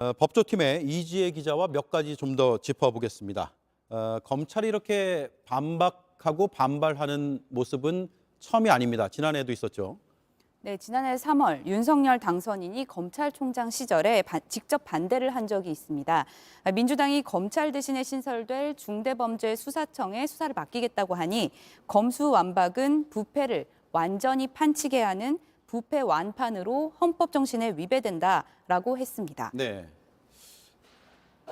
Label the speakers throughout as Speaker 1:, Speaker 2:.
Speaker 1: 법조팀의 이지혜 기자와 몇 가지 좀 더 짚어보겠습니다. 검찰이 이렇게 반박하고 반발하는 모습은 처음이 아닙니다. 지난해에도 있었죠.
Speaker 2: 네, 지난해 3월 윤석열 당선인이 검찰총장 시절에 직접 반대를 한 적이 있습니다. 민주당이 검찰 대신에 신설될 중대범죄수사청에 수사를 맡기겠다고 하니 검수완박은 부패를 완전히 판치게 하는 부패 완판으로 헌법 정신에 위배된다라고 했습니다.
Speaker 1: 네.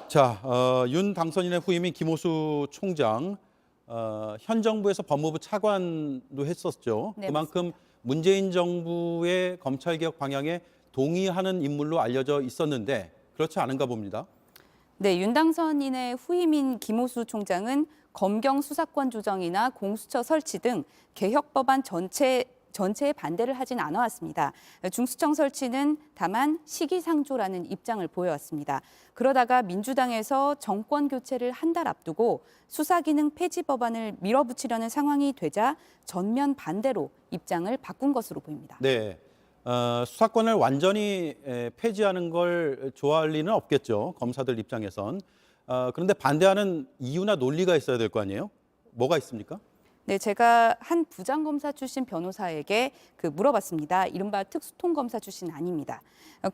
Speaker 1: 자, 윤 당선인의 후임인 김호수 총장, 현 정부에서 법무부 차관도 했었죠.
Speaker 2: 네,
Speaker 1: 그만큼
Speaker 2: 맞습니다.
Speaker 1: 문재인 정부의 검찰개혁 방향에 동의하는 인물로 알려져 있었는데 그렇지 않은가 봅니다.
Speaker 2: 네, 윤 당선인의 후임인 김호수 총장은 검경 수사권 조정이나 공수처 설치 등 개혁 법안 전체에 반대를 하진 않아왔습니다. 중수청 설치는 다만 시기상조라는 입장을 보여왔습니다. 그러다가 민주당에서 정권 교체를 한 달 앞두고 수사기능 폐지 법안을 밀어붙이려는 상황이 되자 전면 반대로 입장을 바꾼 것으로 보입니다.
Speaker 1: 네, 수사권을 완전히 폐지하는 걸 좋아할 리는 없겠죠. 검사들 입장에선. 그런데 반대하는 이유나 논리가 있어야 될 거 아니에요? 뭐가 있습니까?
Speaker 2: 네, 제가 한 부장검사 출신 변호사에게 물어봤습니다. 이른바 특수통검사 출신 아닙니다.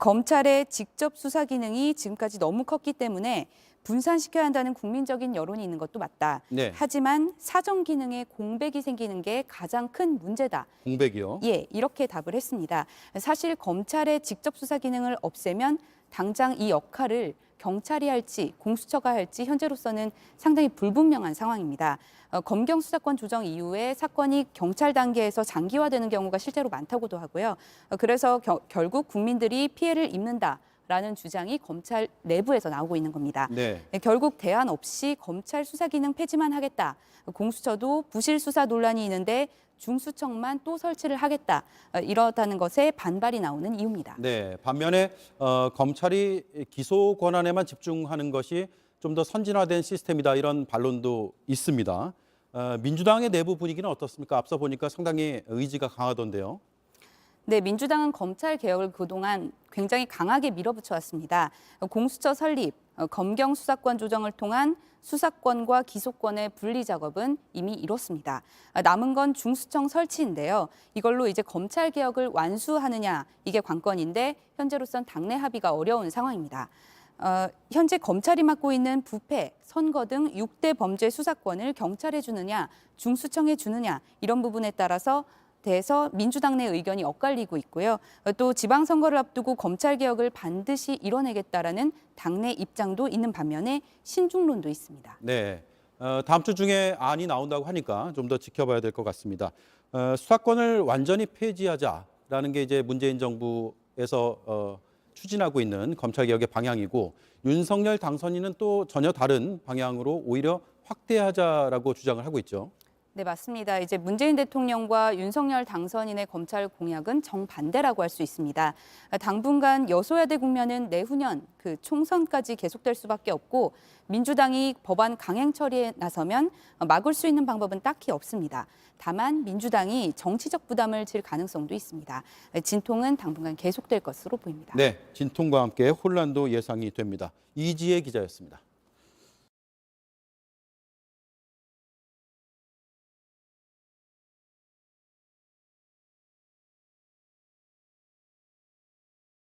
Speaker 2: 검찰의 직접 수사 기능이 지금까지 너무 컸기 때문에 분산시켜야 한다는 국민적인 여론이 있는 것도 맞다.
Speaker 1: 네.
Speaker 2: 하지만 사정 기능에 공백이 생기는 게 가장 큰 문제다.
Speaker 1: 공백이요?
Speaker 2: 예, 이렇게 답을 했습니다. 사실 검찰의 직접 수사 기능을 없애면 당장 이 역할을 경찰이 할지 공수처가 할지 현재로서는 상당히 불분명한 상황입니다. 검경 수사권 조정 이후에 사건이 경찰 단계에서 장기화되는 경우가 실제로 많다고도 하고요. 그래서 결국 국민들이 피해를 입는다라는 주장이 검찰 내부에서 나오고 있는 겁니다.
Speaker 1: 네.
Speaker 2: 결국 대안 없이 검찰 수사 기능 폐지만 하겠다. 공수처도 부실 수사 논란이 있는데 중수청만 또 설치를 하겠다. 이렇다는 것에 반발이 나오는 이유입니다.
Speaker 1: 네, 반면에 검찰이 기소 권한에만 집중하는 것이 좀 더 선진화된 시스템이다 이런 반론도 있습니다. 민주당의 내부 분위기는 어떻습니까? 앞서 보니까 상당히 의지가 강하던데요.
Speaker 2: 네, 민주당은 검찰 개혁을 그동안 굉장히 강하게 밀어붙여 왔습니다. 공수처 설립, 검경 수사권 조정을 통한 수사권과 기소권의 분리 작업은 이미 이뤘습니다. 남은 건 중수청 설치인데요. 이걸로 이제 검찰 개혁을 완수하느냐 이게 관건인데 현재로선 당내 합의가 어려운 상황입니다. 현재 검찰이 맡고 있는 부패, 선거 등 6대 범죄 수사권을 경찰에 주느냐, 중수청에 주느냐 이런 부분에 따라서 대해서 민주당 내 의견이 엇갈리고 있고요. 또 지방선거를 앞두고 검찰개혁을 반드시 이뤄내겠다라는 당내 입장도 있는 반면에 신중론도 있습니다.
Speaker 1: 네, 다음 주 중에 안이 나온다고 하니까 좀 더 지켜봐야 될 것 같습니다. 수사권을 완전히 폐지하자라는 게 이제 문재인 정부에서 추진하고 있는 검찰개혁의 방향이고 윤석열 당선인은 또 전혀 다른 방향으로 오히려 확대하자라고 주장을 하고 있죠.
Speaker 2: 네, 맞습니다. 이제 문재인 대통령과 윤석열 당선인의 검찰 공약은 정반대라고 할 수 있습니다. 당분간 여소야대 국면은 내후년 총선까지 계속될 수밖에 없고 민주당이 법안 강행 처리에 나서면 막을 수 있는 방법은 딱히 없습니다. 다만 민주당이 정치적 부담을 질 가능성도 있습니다. 진통은 당분간 계속될 것으로 보입니다.
Speaker 1: 네, 진통과 함께 혼란도 예상이 됩니다. 이지혜 기자였습니다.